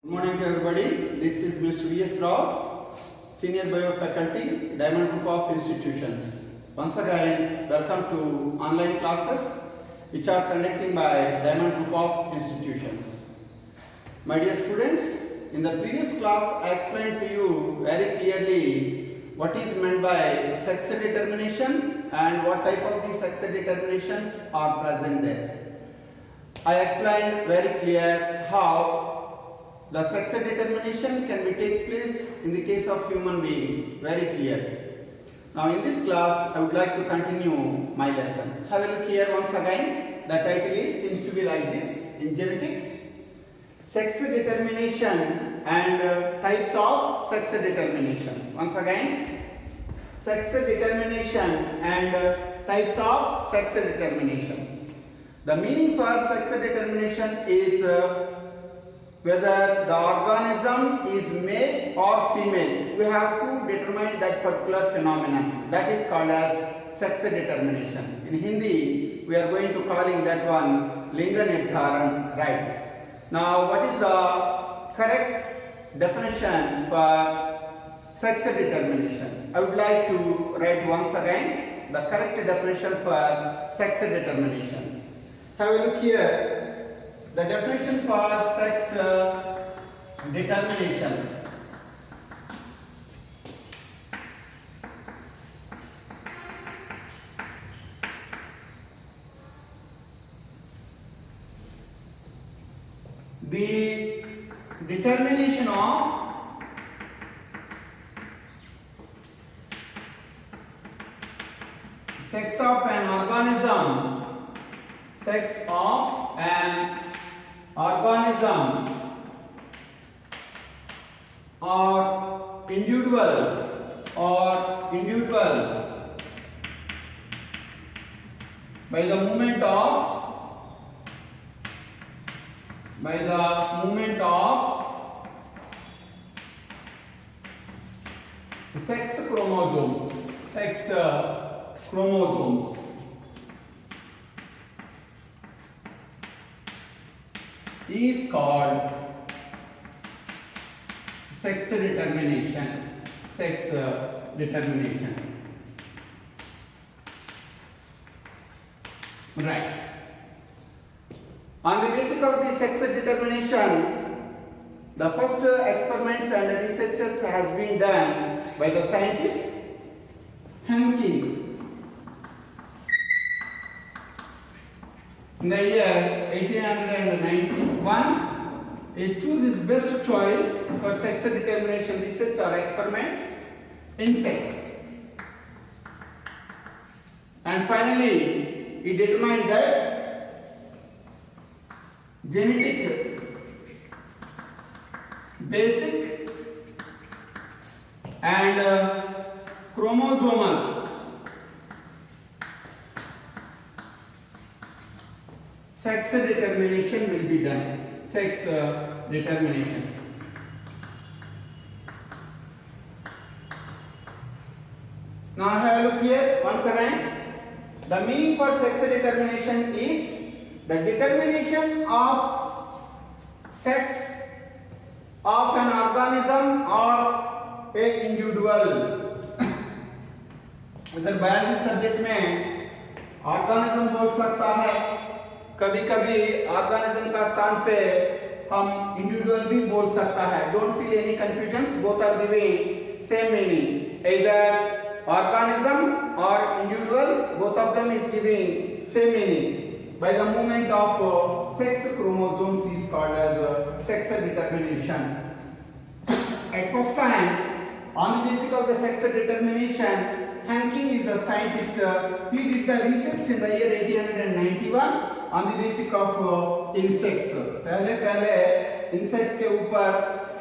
Good morning to everybody. This is Mr. V.S. Rao, Senior Bio Faculty, Diamond Group of Institutions. Once again, welcome to online classes which are conducted by Diamond Group of Institutions. My dear students, in the previous class I explained to you very clearly what is meant by sex determination and what type of these sex determinations are present there. I explained very clear how the sex determination can be takes place in the case of human beings, very clear. Now in this class, I would like to continue my lesson. Have a look here once again. The title seems to be like this in genetics: sex determination and types of sex determination. Once again, sex determination and types of sex determination. The meaning for sex determination is whether the organism is male or female. We have to determine that particular phenomenon. That is called as sex determination. In Hindi, we are going to calling that one Linga Nirdharan, right? Now, what is the correct definition for sex determination? I would like to write once again the correct definition for sex determination. Have a look here. The definition for sex determination. The determination of sex of an organism, sex of an organism or individual by the movement of sex chromosomes is called sex determination. Right. On the basis of the sex determination, the first experiments and researches has been done by the scientist Henkin in the year 1891. He chose his best choice for sex determination research or experiments, insects, and finally he determined that genetic, basic and chromosomal sex determination will be done. Sex determination. Now have a look here once again. The meaning for sex determination is the determination of sex of an organism or a individual. इधर biology subject में organism बोल सकता है, कभी कभी organism का स्थान पे हम इंडिविजुअल भी बोल सकता है. Don't feel any confusion, both are giving same meaning. either organism or individual, both of them is giving same meaning. By the movement of sex chromosomes is called as sex determination. At first time, on the basis of the sex determination, Henkin is the scientist. He did the research in the year 1891 on the basis of insects. पहले insects के ऊपर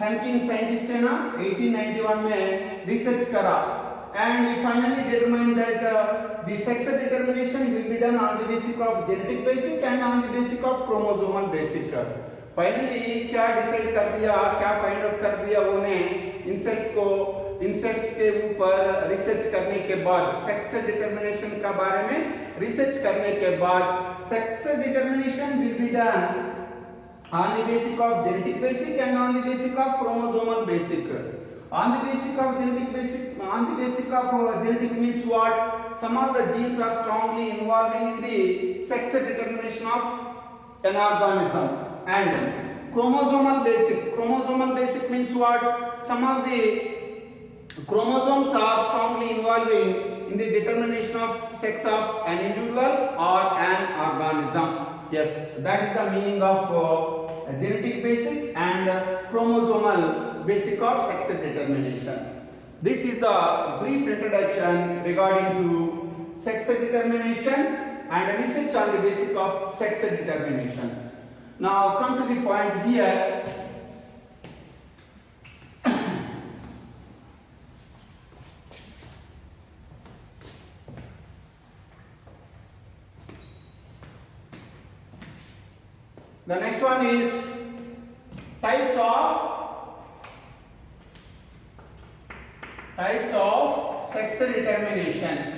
Henkin scientist है ना 1891 में research करा, and he finally determined that the sex determination will be done on the basis of genetic basic and on the basis of chromosomal basic. Finally क्या decide कर दिया, क्या फाइंड आउट कर दिया उन्होंने इंसेक्ट्स के ऊपर रिसर्च करने के बाद, सेक्स डिटरमिनेशन के बारे में रिसर्च करने के बाद, sex determination will be done On the basis of genetic basic and on the basis of chromosomal basic. On the basis of genetic basic, on the basis of genetic means what? Some of the genes are strongly involving in the sex determination of an organism. And chromosomal basic means what? Some of the chromosomes are strongly involving in the determination of sex of an individual or an organism. Yes, that is the meaning of genetic basic and chromosomal basic of sex determination. This is the brief introduction regarding to sex determination and research on the basic of sex determination. Now come to the point here. The next one is types of sex determination.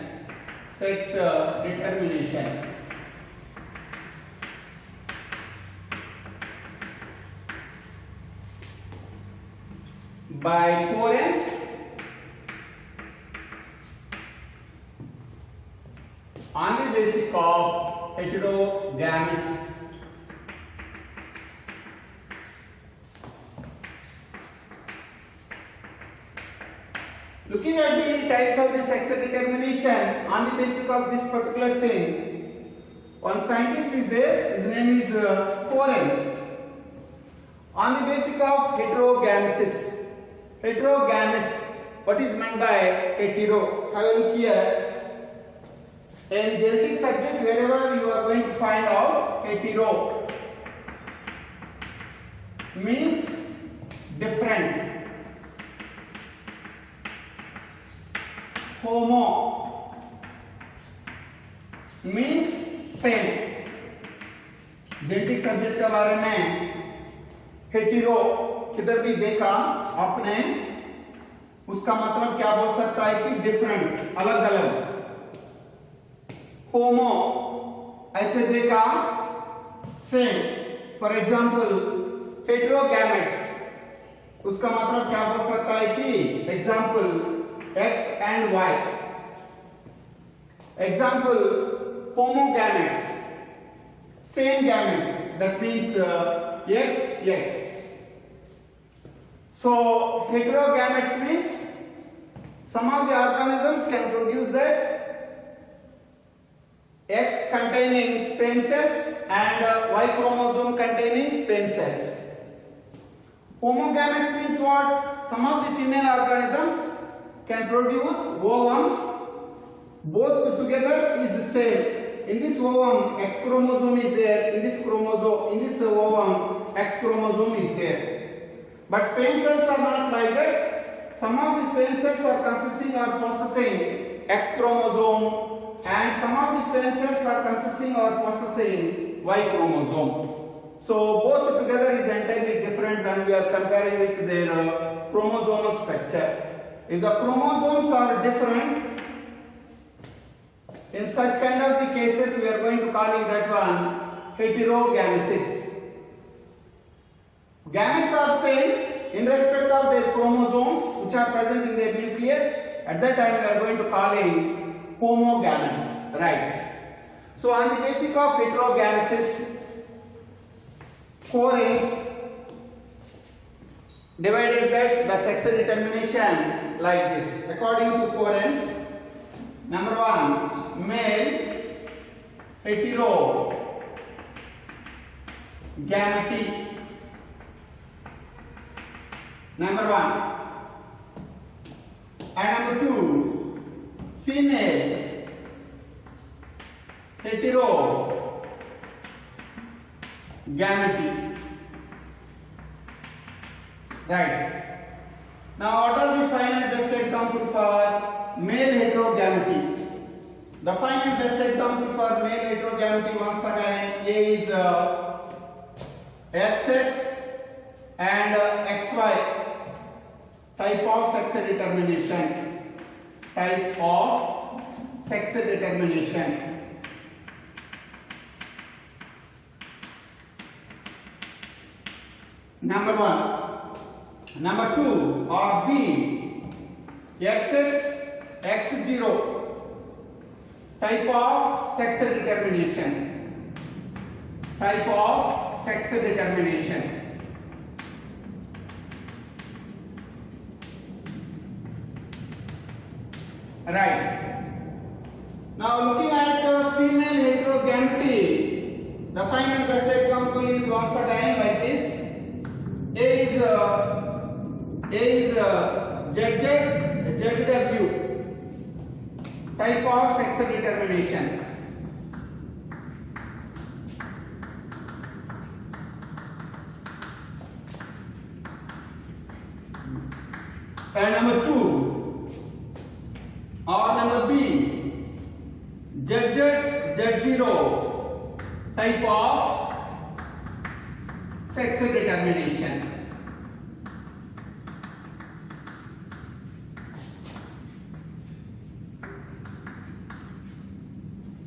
By Courens on the basis of heterogamies. Looking at the types of the sex determination on the basis of this particular thing, one scientist is there, his name is Courens. On the basis of heterogamesis. Heterogamous, what is meant by hetero? Have a look here. In genetic subject, wherever you are going to find out hetero means different. Homo means same. Genetic subject के बारे में hetero किधर भी देखा आपने, उसका मतलब क्या बोल सकता है कि डिफरेंट, अलग अलग. होमो ऐसे देखा सेम. फॉर एग्जांपल हेटेरोगैमेट्स, उसका मतलब क्या बोल सकता है कि example X and Y. Example, homogametes, same gametes, that means X. So heterogametes means some of the organisms can produce that X containing sperm cells and Y chromosome containing sperm cells. Homogametes means what? Some of the female organisms can produce ovums, both put together is the same. In this ovum X chromosome is there, in this ovum X chromosome is there. But sperm cells are not like that. Some of the sperm cells are consisting or possessing X chromosome and some of the sperm cells are consisting or possessing Y chromosome. So both put together is entirely different when we are comparing with their chromosomal structure. If the chromosomes are different, in such kind of the cases we are going to call it that one heterogamesis. Gametes are same in respect of their chromosomes which are present in their nucleus. At that time we are going to call it homogametes, right? So on the basis of heterogamesis, Courens divided that the sex determination like this. According to Courens, number 1, male heterogamety, number 1, and number 2, female heterogamety. Right. Now what are the final best example for male heterogamety? The final best example for male heterogamety once again is XX and XY type of sex determination. Type of sex determination. number 1. Number 2 or B, XX, X0 type of sex determination. Type of sex determination. Right. Now looking at female heterogamety, the final best example is once again like this. A is ZZ, ZW type of sex determination. And number 2 or number B, ZZ, Z0 type of sex determination.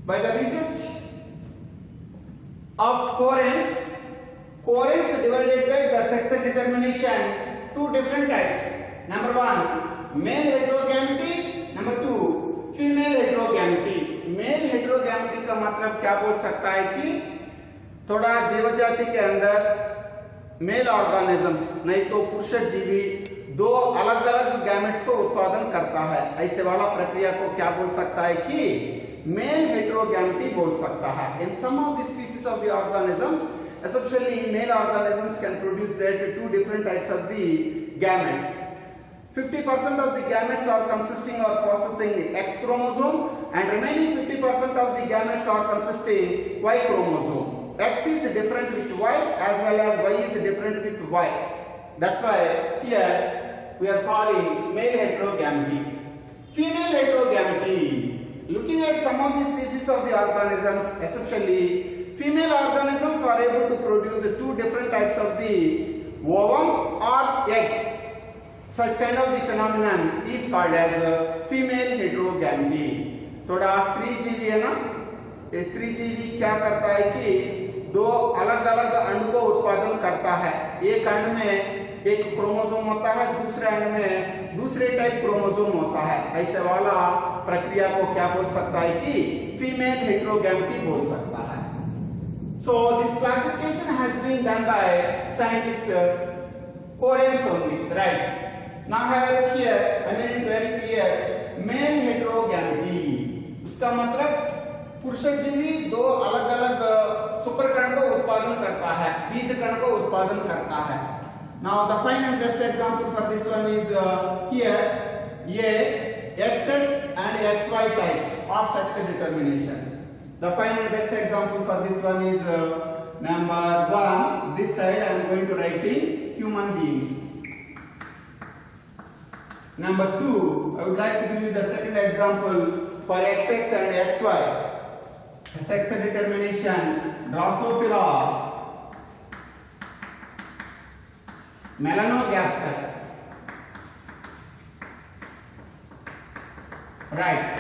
By the research of Correns divided the sex determination two different types. Number 1, male heterogamety. Number 2, female heterogamety. Mail heterogamety का मतलब क्या बोल सकता है कि थोड़ा जीव जाति के अंदर मेल ऑर्गेनिजम्स नहीं तो पुरुष जीवी दो अलग अलग गैमेट्स को उत्पादन करता है. ऐसे वाला प्रक्रिया को क्या बोल सकता है कि मेल हेटेरोगैमिटी बोल सकता है. In some of the species of the organisms, especially male organisms can produce that two different types of the gametes. 50% of the gametes are consisting or possessing X chromosome and remaining 50% of the gametes are consisting Y chromosome. X is different with Y as well as Y is different with Y. That's why here we are calling male heterogamety. Female heterogamety. Looking at some of the species of the organisms, especially female organisms are able to produce two different types of the ovum or eggs. Such kind of the phenomenon is called as female heterogamety. थोड़ा स्त्री जीवी है ना, स्त्री जीवी क्या करता है कि दो अलग अलग अंड को उत्पादन करता है. एक अंड में एक क्रोमोसोम होता है, दूसरे अंड में दूसरे टाइप क्रोमोसोम होता है. ऐसे वाला प्रक्रिया को क्या बोल सकता है कि फीमेल हेटेरोगैमिटी बोल सकता है. So this classification has been done by scientist Correns only, right? Now have a look here. I made it very clear. Male heterogamety. उसका मतलब पुरुष जीवी दो अलग अलग शुक्रकण को उत्पादन करता है, बीज कण को उत्पादन करता है. Now the final best example for this one is here. ये XX and XY type of sex determination. The final best example for this one is number 1. This side I am going to write in human beings. Number 2, I would like to give you the second example for XX and XY. Sex determination, Drosophila, Melanogaster. Right.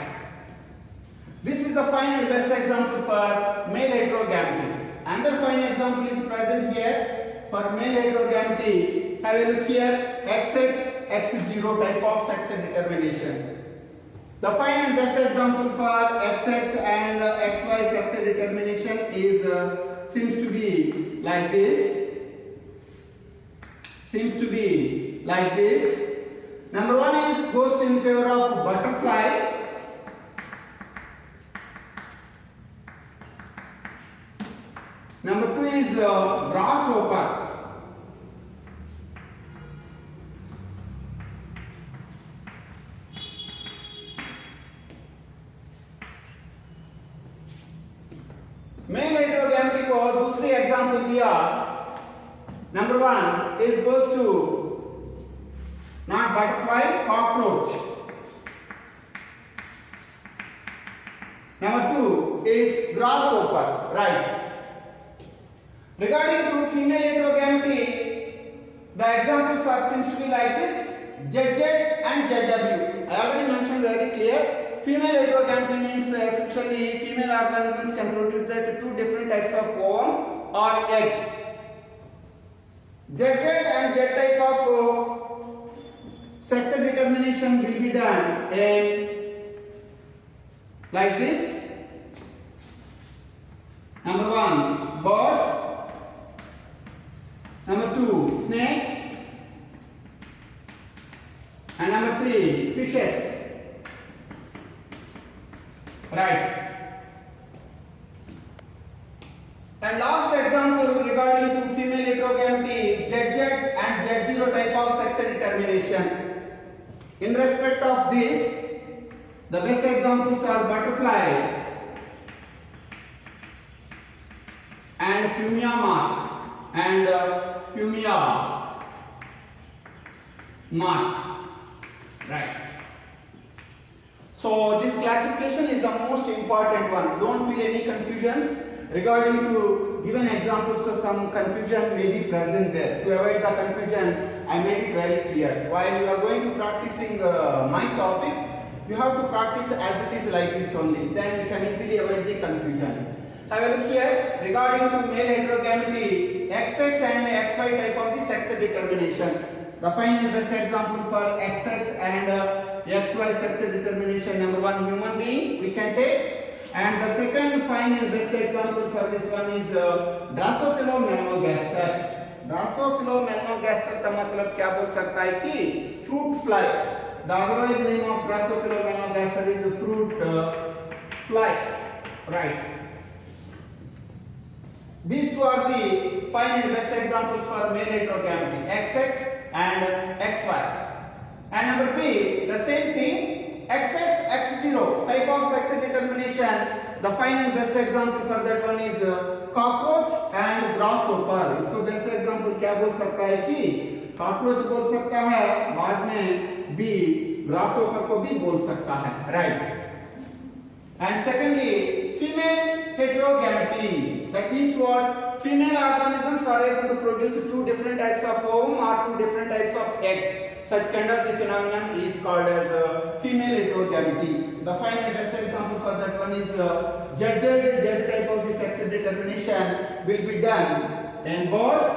This is the final best example for male heterogamety. Another fine example is present here for male heterogamety. Have a look here. XX, X0 type of sex determination. The final best example for XX and XY sex determination is seems to be like this. Number 1 is goes in favor of butterfly. Number 2 is grasshopper. Mail heterogamety को दूसरी example दिया. Number 1 is goes to not butterfly, cockroach. Number 2 is grasshopper, right? Regarding to female heterogamety, the examples are seems to be like this: ZZ and ZW. I already mentioned very clear. Female heterogamety means essentially female organisms can produce that two different types of ovum or eggs. ZZ and Z type of sex determination will be done in like this. Number 1, birds. Number 2, snakes. And number 3, fishes. Right. And last example regarding to female heterogamity, ZZ and Z0 type of sex determination. In respect of this, the best examples are butterfly and Fumia moth and Fumia moth. Right. So this classification is the most important one. Don't feel any confusions regarding to given examples of some confusion may be present there. To avoid the confusion, I made it very clear. While you are going to practicing my topic, you have to practice as it is like this only. Then you can easily avoid the confusion. Have a look here regarding to male heterogamity, XX and XY type of the sex determination. The final best example for XX and XY sex determination. Number 1, human being we can take. And the second fine and best example for this one is Drosophila melanogaster. Drosophila melanogaster का मतलब क्या बोल सकता है कि fruit fly. The otherwise name of Drosophila melanogaster is the fruit fly. Right. These two are the fine and best examples for male heterogamity, XX and XY. And number B, the same thing, XX, X0 type of sex determination. The fine and best example for that one is cockroach and grasshopper. इसको best example क्या बोल सकता है कि cockroach बोल सकता है, बाद में B grasshopper को भी बोल सकता है, right? And secondly, female heterogamity. That means what? Female organisms are able to produce two different types of ovum or two different types of eggs. Such kind of the phenomenon is called as female heterogamity. The final best example for that one is Z type of the sex determination will be done in birds,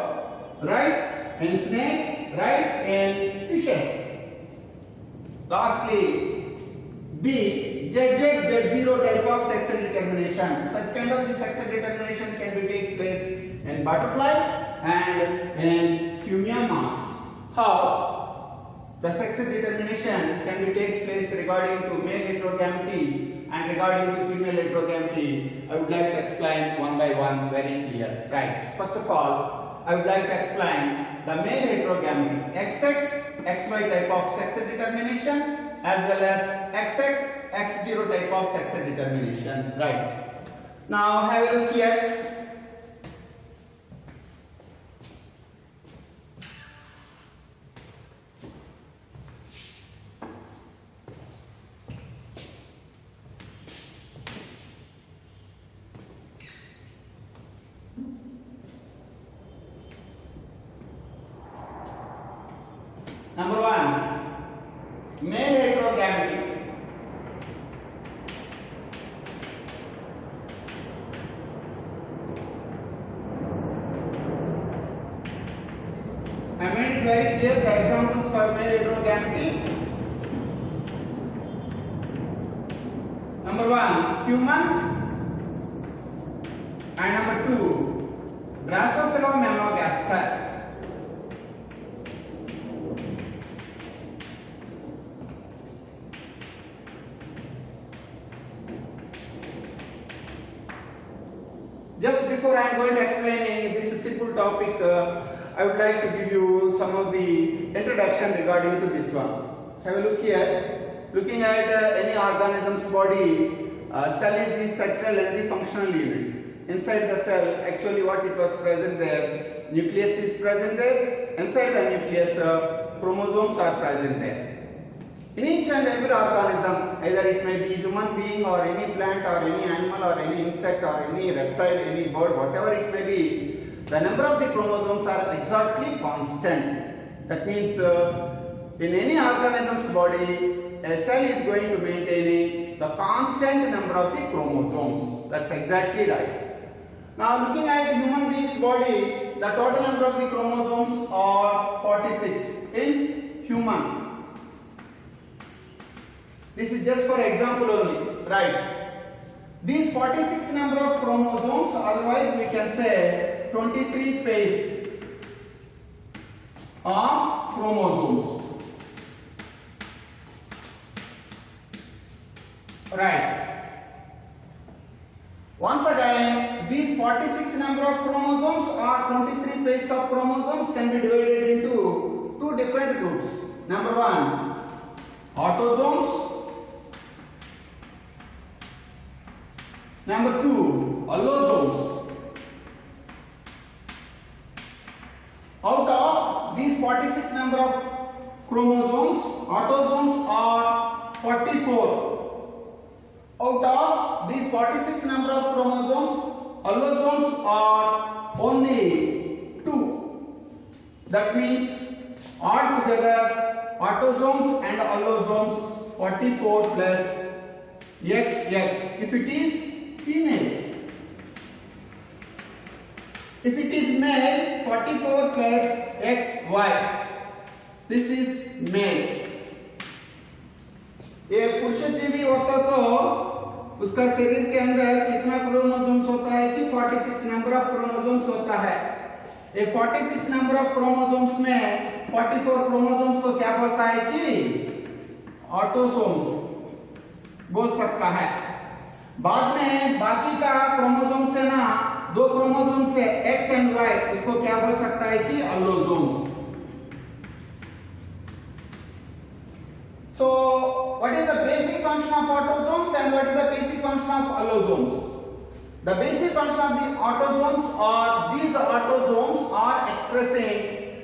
right? In snakes, right? In fishes. Lastly, B. Z0 type of sex determination. Such kind of the sex determination can be takes place in butterflies and in Fumia moths. How the sex determination can be takes place regarding to male heterogamity and regarding to female heterogamity, I would like to explain one by one very clear. Right. First of all, I would like to explain the male heterogamity, XX, XY type of sex determination, as well as XX, X0 type of sex determination. Right. Now have a look here. Number 1, male heterogamity. I made it very clear the examples for male heterogamity. Number 1, human, and number 2, Drosophila melanogaster. Just before I am going to explain this simple topic, I would like to give you some of the introduction regarding to this one. Have a look here. Looking at any organism's body, cell is the structural and the functional unit. Inside the cell, actually what it was present there, nucleus is present there. Inside the nucleus, chromosomes are present there. In each and every organism, either it may be human being or any plant or any animal or any insect or any reptile, any bird, whatever it may be, the number of the chromosomes are exactly constant. That means in any organism's body, a cell is going to maintain the constant number of the chromosomes. That's exactly right. Now looking at human being's body, the total number of the chromosomes are 46 in human. This is just for example only, right? These 46 number of chromosomes, otherwise we can say 23 pairs of chromosomes. Right. Once again, these 46 number of chromosomes or 23 pairs of chromosomes can be divided into two different groups. Number one, autosomes. Number two, allosomes. Out of these 46 number of chromosomes, autosomes are 44. Out of these 46 number of chromosomes, allosomes are only 2. That means altogether autosomes and allosomes 44 plus XX. If it is female, if it is male, 44 plus XY. This is male. एक पुरुष जीवी होता तो उसका शरीर के अंदर कितना क्रोमोसोम्स होता है कि 46 नंबर ऑफ क्रोमोसोम्स होता है। एक 46 नंबर ऑफ क्रोमोसोम्स में 44 क्रोमोसोम्स को क्या बोलता है कि ऑटोसोम्स बोल सकता है। बाद में बाकी का क्रोमोसोम से ना दो क्रोमोसोम से X एंड Y, उसको क्या बोल सकता है कि अल्लोसोम्स। So what is the basic function of autosomes and what is the basic function of allosomes? The basic function of the autosomes are these autosomes are expressing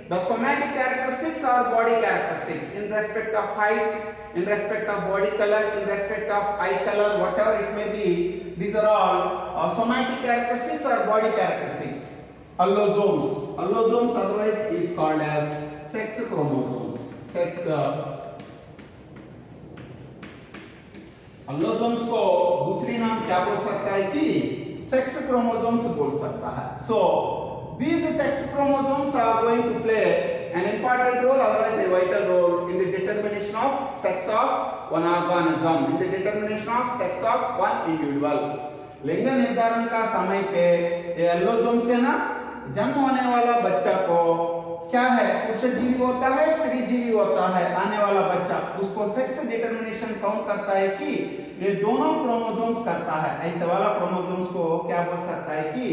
the somatic characteristics or body characteristics in respect of height, in respect of body color, in respect of eye color, whatever it may be. These are all somatic characteristics or body characteristics. Allosomes. Allosomes otherwise is called as sex chromosomes. अल्लोसोम्स को दूसरी नाम क्या बोल सकता है कि sex chromosomes बोल सकता है। सो these sex chromosomes are going to play an important role, otherwise a vital role, in the determination of sex of one organism, in the determination of sex of one individual. लिंग निर्धारण का समय पे ये अल्लोसोम से ना जन्म होने वाला बच्चा को क्या है, पुरुष जीवी होता है, स्त्री जीवी होता है, आने वाला बच्चा, उसको सेक्स डिटरमिनेशन कौन करता है कि ये दोनों क्रोमोसोम्स करता है। ऐसे वाला क्रोमोसोम्स को क्या बोल सकता है कि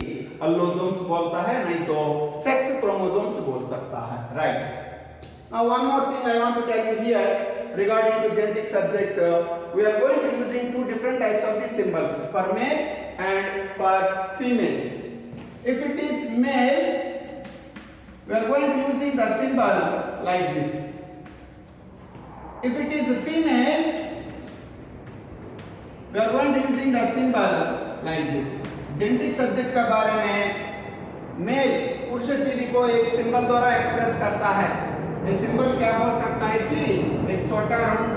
अल्लोसोम्स बोलता है, नहीं तो सेक्स क्रोमोसोम्स बोल सकता है। Right. Now one more thing I want to tell you here regarding to genetic subject. We are going to using two different types of these symbols, for male and for female. If it is male, we are going to using the symbol like this. If it is female, we are going to using the symbol like this. Genetic subject के बारे में mail पुरुष जीवी को एक symbol द्वारा express करता है। ये सिंबल क्या बोल सकता है कि एक छोटा राउंड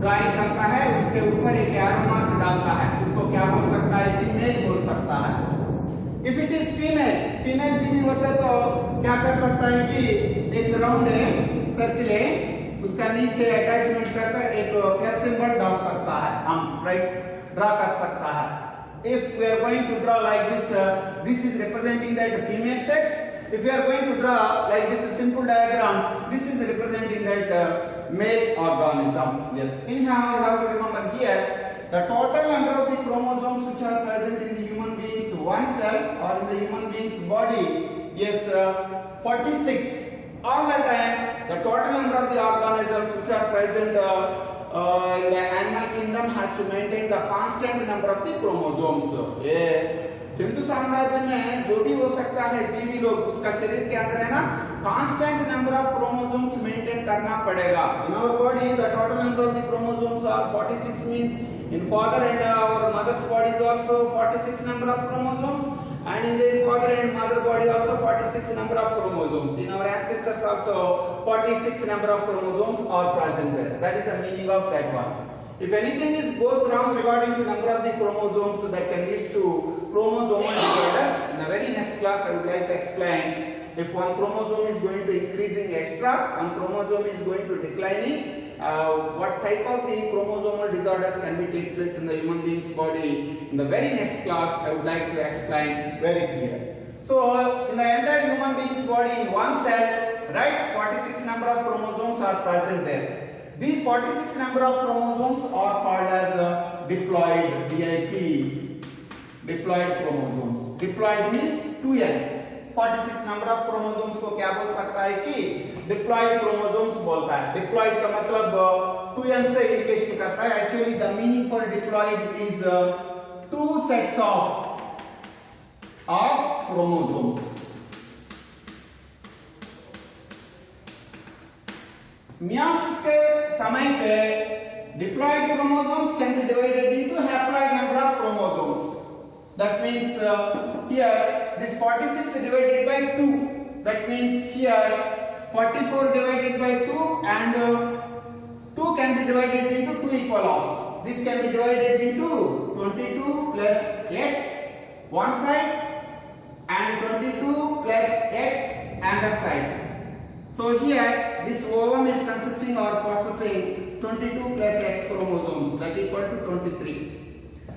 ड्राइंग करता है, उसके ऊपर एक एरो मार्क डालता है, उसको क्या बोल सकता है कि मेल बोल सकता है। If it is female, female जीवी होता तो क्या कर सकता है कि एक राउंड सर्किल है, उसका नीचे अटैचमेंट कर एक प्लस सिंबल डाल सकता है, हम राइट ड्रा कर सकता है। If we are going to draw like this, this is representing that female sex. If we are going to draw like this simple diagram, this is representing that male organism. Yes. Anyhow, you have to remember here the total number of the chromosomes which are present in the human being's one cell or in the human being's body is 46. All the time, the total number of the organisms which are present in the animal kingdom has to maintain the constant number of the chromosomes. ये जंतु साम्राज्य में जो भी हो सकता है जीवी लोग, उसका शरीर के अंदर है ना constant number of chromosomes maintain करना पड़ेगा. In our body, the total number of the chromosomes are 46, means in father and our mother's body is also 46 number of chromosomes, and in the father and mother body also 46 number of chromosomes. In our ancestors also 46 number of chromosomes are present there. That is the meaning of that one. If anything goes wrong regarding the number of the chromosomes, that can lead to chromosomal disorders. In the very next class class I would like to explain if one chromosome is going to increasing extra, one chromosome is going to declining, what type of the chromosomal disorders can be takes place in the human being's body. In the very next class I would like to explain very clear. So in the entire human being's body, in one cell, right, 46 number of chromosomes are present there. These 46 number of chromosomes are called as diploid, DIP, diploid chromosomes. Diploid means 2n. 46 number of chromosomes को क्या बोल सकता है कि diploid chromosomes बोलता है. Diploid का मतलब 2n से इंडिकेशन करता है. Actually the meaning for diploid is two sets of chromosomes. Meiosis के समय पे diploid chromosomes can be divided into haploid number of chromosomes. That means here this 46 divided by 2. That means here 44 divided by 2 and 2 can be divided into 2 equal halves. This can be divided into 22 plus x one side and 22 plus x another side. So here this ovum is consisting or possessing 22 plus x chromosomes, that is equal to 23.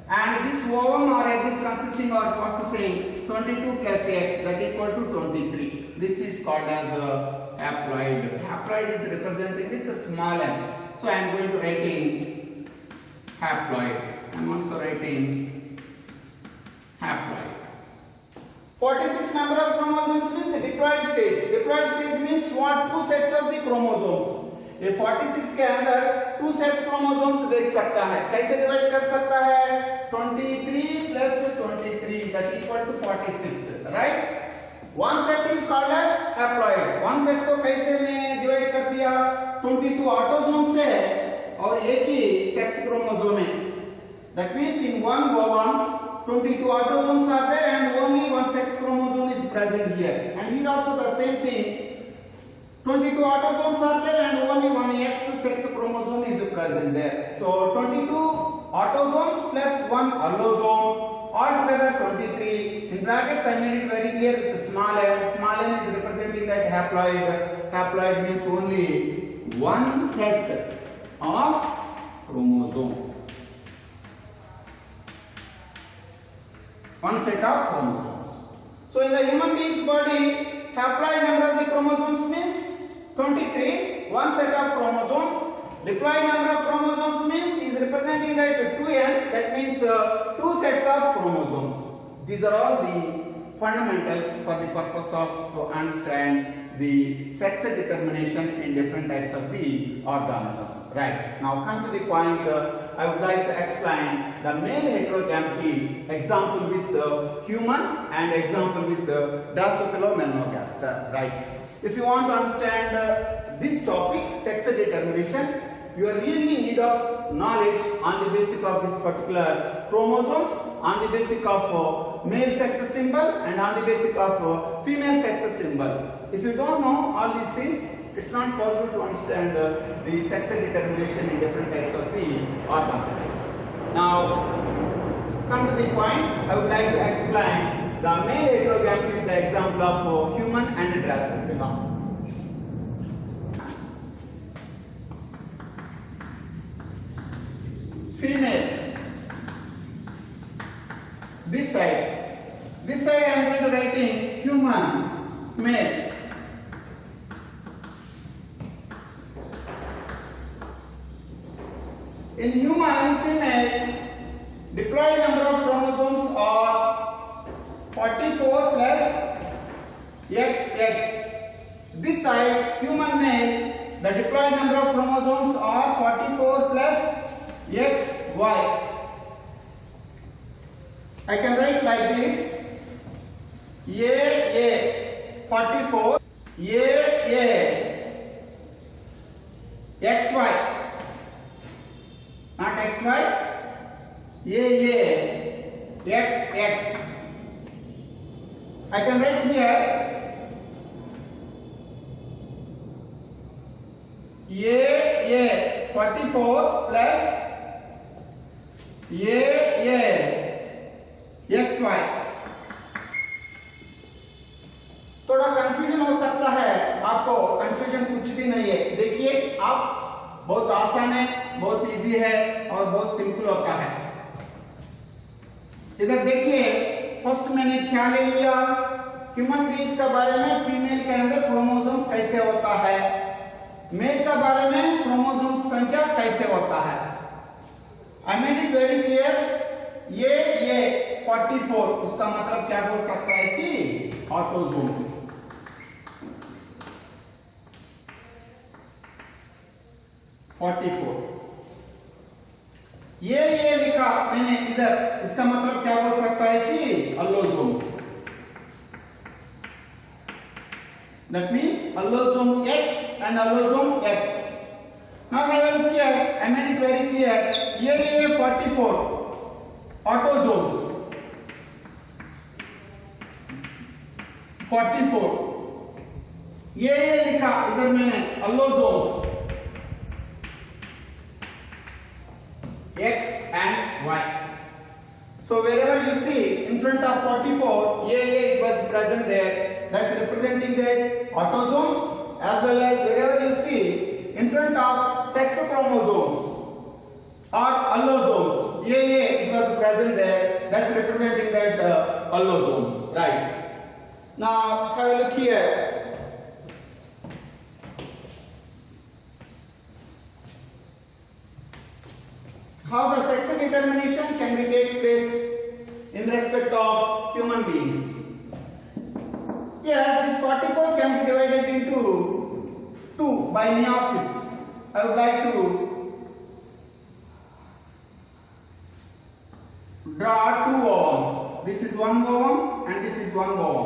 And this ovum or egg is consisting or possessing 22 plus x, that is equal to 23. This is called as a haploid. Haploid is represented with the small n. So I am going to writing haploid. I am also writing haploid. 46 number of chromosomes means diploid stage. Diploid stage means what? Two sets of the chromosomes. ये 46 के अंदर two sets chromosomes देख सकता है. कैसे divide कर सकता है? 23 plus 23 that equal to 46, right? One set is called as haploid. One set को कैसे में डिवाइड कर दिया? 22 ऑटोसोम से और एक ही सेक्स क्रोमोसोम है. That means in one ovum 22 autosomes are there and only one sex chromosome is present here. And here also the same thing. 22 autosomes are there and only one X sex chromosome is present there. So 22 autosomes plus one allosome, altogether 23. In brackets I made it very clear with small n. Small n is representing that haploid. Haploid means only one set of chromosome. One set of chromosomes. So in the human being's body, haploid number of the chromosomes means 23, one set of chromosomes. Diploid number of chromosomes means is representing that 2n, that means two sets of chromosomes. These are all the fundamentals for the purpose of to understand the sex determination in different types of the organisms. Right. Now come to the point, I would like to explain the male heterogamety, example with the human and example with the Drosophila melanogaster. Right. If you want to understand this topic, sex determination, you are really in need of knowledge on the basis of this particular chromosomes, on the basis of male sex symbol and on the basis of female sex symbol. If you don't know all these things, it's not possible to understand the sex determination in different types of the organisms. Now, come to the point, I would like to explain the male heterogamety with the example of human and Drosophila. Female. This side I am going to writing human, male. In human female, diploid number of chromosomes are 44 plus XX. This side, human male, the diploid number of chromosomes are 44 plus XY. I can write like this: A 44, A XY. Not XY, XX. I can write here A 44 plus XY. Complication कुछ भी नहीं है। देखिए आप, बहुत आसान है, बहुत इजी है और बहुत सिंपल होता है। इधर देखिए, फर्स्ट मैंने क्या ले लिया, ह्यूमन बीइंग्स के बारे में, फीमेल के अंदर क्रोमोसोम्स कैसे होता है, मेल के बारे में क्रोमोसोम्स संख्या कैसे होता है। I made it very clear. ये 44, उसका मतलब क्या बोल सकता है कि ऑटोसोम्स। ये लिखा मैंने इधर, इसका मतलब क्या बोल सकता है कि अल्लोसोम्स। That means allosome X and allosome X. Now I will clear, I made it very clear. ये 44 autosomes, 44 ये लिखा इधर मैंने allosomes X and Y. So wherever you see in front of 44, it was present there. That's representing the autosomes, as well as wherever you see in front of sex chromosomes or allosomes, it was present there. That's representing that allosomes, right? Now, have a look here. How the sex determination can be takes place in respect of human beings. Here, this 44 can be divided into 2 by meiosis. I would like to draw 2 ovules. This is one ovum and this is one ovum.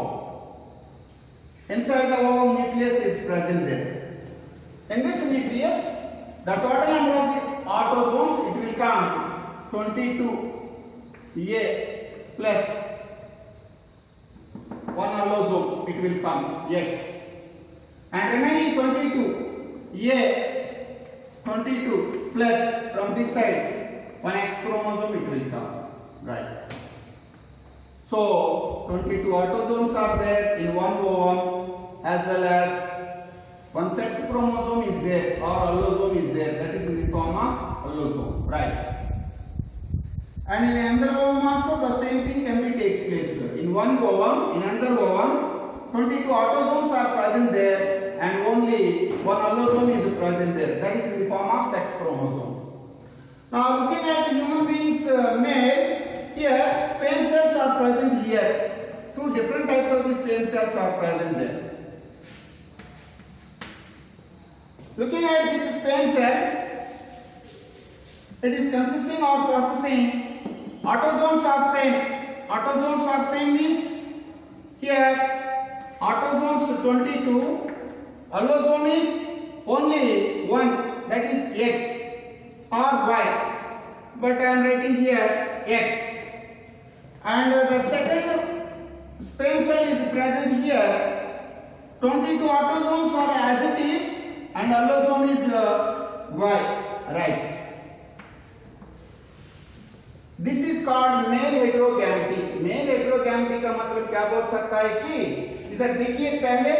Inside the ovum, nucleus is present there. In this nucleus, the total number of the autosomes, it will come 22 A plus one allosome, it will come X, and remaining 22 A, 22 plus from this side one X chromosome, it will come, right? So 22 autosomes are there in one ovum, as well as one sex chromosome is there or allosome is there, that is in the form of allosome, right? And in another ovum also the same thing can be takes place. In one ovum, in another ovum, 22 autosomes are present there and only one allosome is present there, that is in the form of sex chromosome. Now looking at human beings male, here sperm cells are present here. 2 different types of the sperm cells are present there. Looking at this sperm cell, it is consisting of processing. Autosomes are same. Autosomes are same means here autosomes 22, allosome is only one, that is X or Y, but I am writing here X. And the second sperm cell is present here. 22 autosomes are as it is and allosome is Y, right? This is called male heterogamity. Male heterogamity का मतलब क्या बोल सकता है कि इधर देखिए, पहले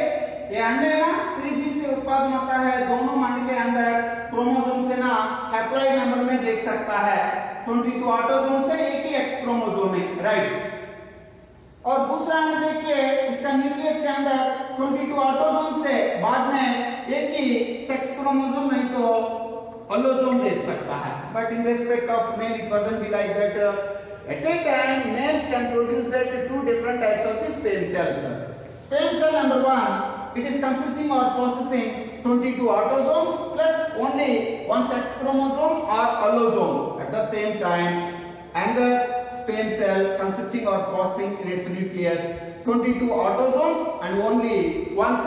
ये अंडे ना स्त्री जीव से उत्पादन होता है, दोनों अंडे के अंदर क्रोमोसोम से ना हैप्लॉइड नंबर में देख सकता है 22 ऑटोसोम से एक ही एक्स क्रोमोसोम है, राइट? और दूसरा अंड देखिए, इसका न्यूक्लियस के अंदर 22 ऑटोसोम से बाद में एक ही सेक्स क्रोमोसोम नहीं तो allosome देख सकता है. But in respect of male, it wasn't be like that. At a time, males can produce that 2 different types of the sperm cells. Sperm cell number 1, it is consisting or possessing 22 autosomes plus only one sex chromosome or allosome at the same time, and the sperm cell consisting or possessing in its nucleus 22 autosomes and only one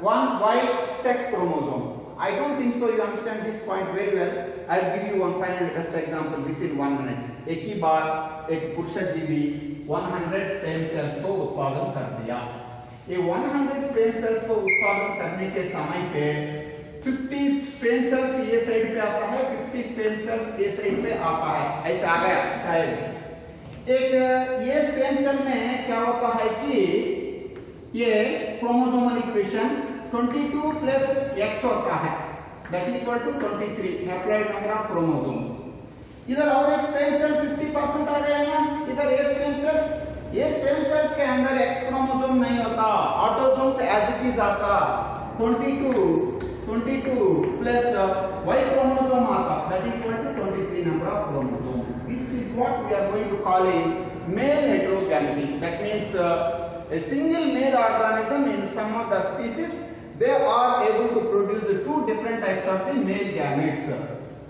Y sex chromosome. I don't think so you understand this point very well. I'll give you one final best example within 1 minute. एक ही बार एक पुरुष जीवी 100 stem cells को उत्पादन कर दिया. ये 100 stem cells को उत्पादन करने के समय पे 50 स्टेम सेल्स ये साइड पे आता है, 50 स्टेम सेल्स ये साइड पे आता है, ऐसा आ गया शायद. एक ये स्टेम सेल में क्या होता है कि ये क्रोमोसोमल इक्वेशन 22 plus x होता है, that equal to 23 haploid number of chromosomes. इधर और एक स्टेम सेल 50% आ गया ना, इधर ये स्टेम सेल्स के अंदर एक्स क्रोमोसोम नहीं होता, ऑटोसोम्स एज इट इज आता, 22 प्लस y क्रोमोसोम आता, that equal to 23 number of chromosomes. This is what we are going to call a male heterogamity. That means a single male organism in some of the species, they are able to produce two different types of the male gametes.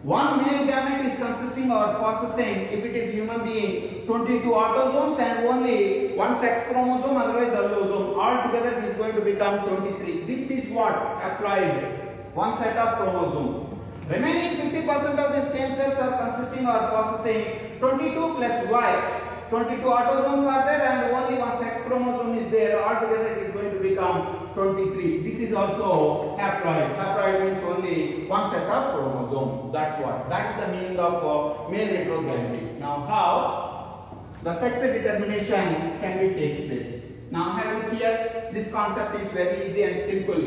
One male gamete is consisting or possessing, if it is human being, 22 autosomes and only one sex chromosome, otherwise allosome. Altogether it is going to become 23. This is what? Haploid, one set of chromosome. Remaining 50% of the stem cells are consisting or possessing 22 plus y. 22 autosomes are there and only one sex chromosome is there. Altogether it is going to become 23. This is also haploid. Haploid means only one set of chromosome. That's what. That is the meaning of male heterogamity. Now how the sex determination can be takes place. Now have a look here. This concept is very easy and simple.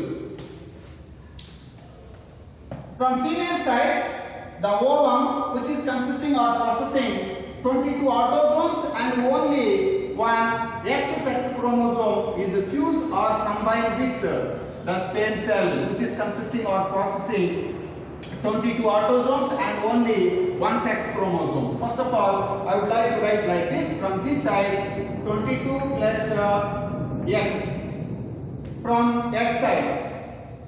From female side, the ovum, which is consisting or possessing 22 autosomes and only one X sex chromosome is fused or combined with the sperm cell, which is consisting or possessing 22 autosomes and only one sex chromosome. First of all, I would like to write like this. From this side, 22 plus X. From X side.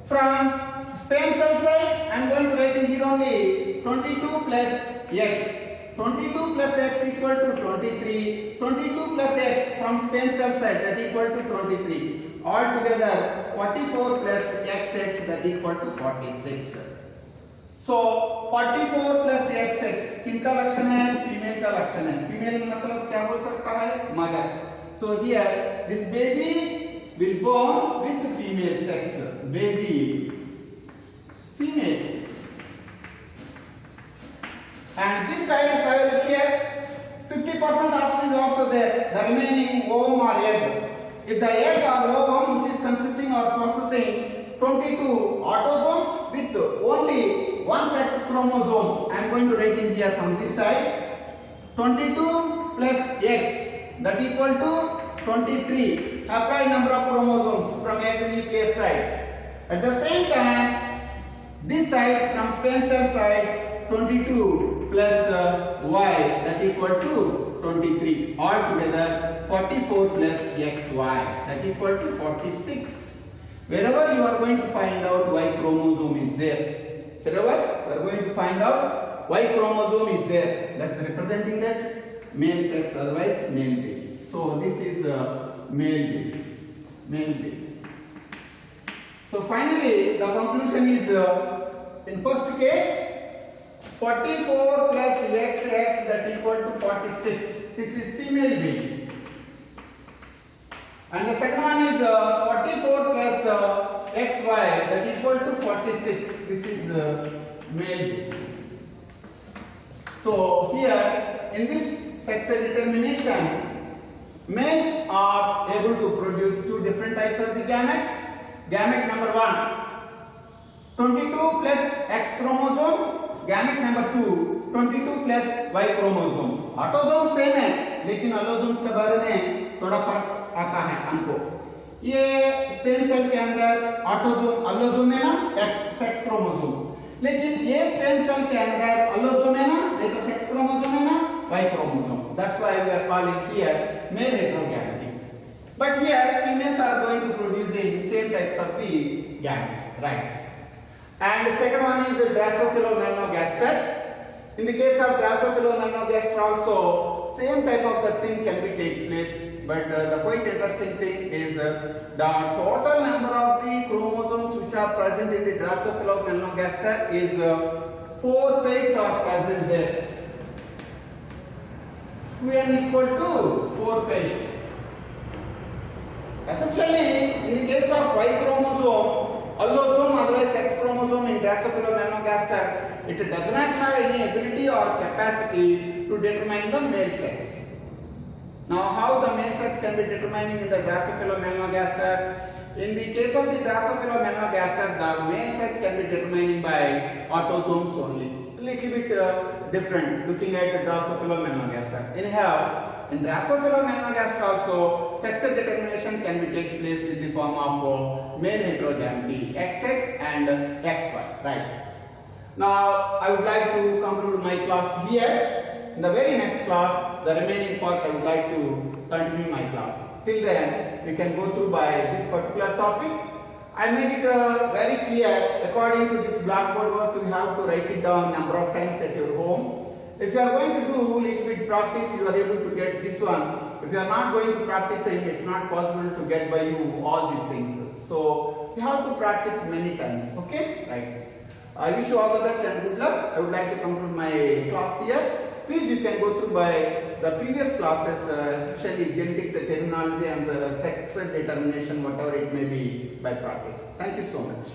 From sperm cell side, I am going to write in here only 22 plus X. 22 plus x equal to 23. 22 plus x from sperm cell side, that equal to 23. Altogether 44 plus xx, that equal to 46. So 44 plus xx किनका लक्षण है? Female का लक्षण है. Female मतलब क्या बोल सकता है? Mother. So here this baby will born with female sex. Baby female. And this side, if I look here, 50% option is also there. The remaining ovum or egg. If the egg or ovum, which is consisting or possessing 22 autosomes with only one sex chromosome, I am going to write in here from this side 22 plus x, that equal to 23 haploid number of chromosomes from egg nucleus side. At the same time, this side from sperm cell side 22 plus y, that equal to 23. Altogether 44 plus xy, that equal to 46. Wherever you are going to find out y chromosome is there, wherever you are going to find out y chromosome is there, that's representing that male sex, otherwise male baby. So this is male baby. So finally the conclusion is in first case 44 plus xx, that equal to 46. This is female baby. And the second one is 44 plus xy, that equal to 46. This is male baby. So here in this sex determination, males are able to produce two different types of the gametes. Gamete number 1, 22 plus x chromosome. Gamete number 2, 22 plus y chromosome. Autosome same है, लेकिन अलोसोम्स के बारे में थोड़ा फर्क आता है हमको. ये स्पेम सेल के अंदर ऑटोसोम अलोसोम है ना, एक्स सेक्स क्रोमोसोम, लेकिन ये स्पेम सेल के अंदर अलोसोम है ना, ये तो सेक्स क्रोमोसोम है ना, Y chromosome. That's why we are calling here male heterogamety. But here females are going to producing same types of the gametes, right? And the second one is Drosophila melanogaster. In the case of Drosophila melanogaster also, same type of the thing can be takes place. But the quite interesting thing is the total number of the chromosomes which are present in the Drosophila melanogaster is 4 pairs are present there. 2n equal to 4 pairs. Essentially, in the case of Y chromosome, allosome, otherwise sex chromosome in Drosophila melanogaster, it does not have any ability or capacity to determine the male sex. Now, how the male sex can be determined in the Drosophila melanogaster? In the case of the Drosophila melanogaster, the male sex can be determined by autosomes only. Little bit different looking at the Drosophila melanogaster. Anyhow, in Drosophila melanogaster also, sexual determination can be takes place in the form of male heterogamety, XX and XY, right? Now, I would like to conclude my class here. In the very next class, the remaining part I would like to continue my class. Till then, we can go through by this particular topic. I made it very clear. According to this blackboard work, you have to write it down number of times at your home. If you are going to do little bit practice, you are able to get this one. If you are not going to practice it, it's not possible to get by you all these things. So you have to practice many times. Okay, right? I wish you all the best and good luck. I would like to conclude my class here. Please, you can go through by the previous classes, especially genetics, terminology, and the sex determination, whatever it may be, by practice. Thank you so much.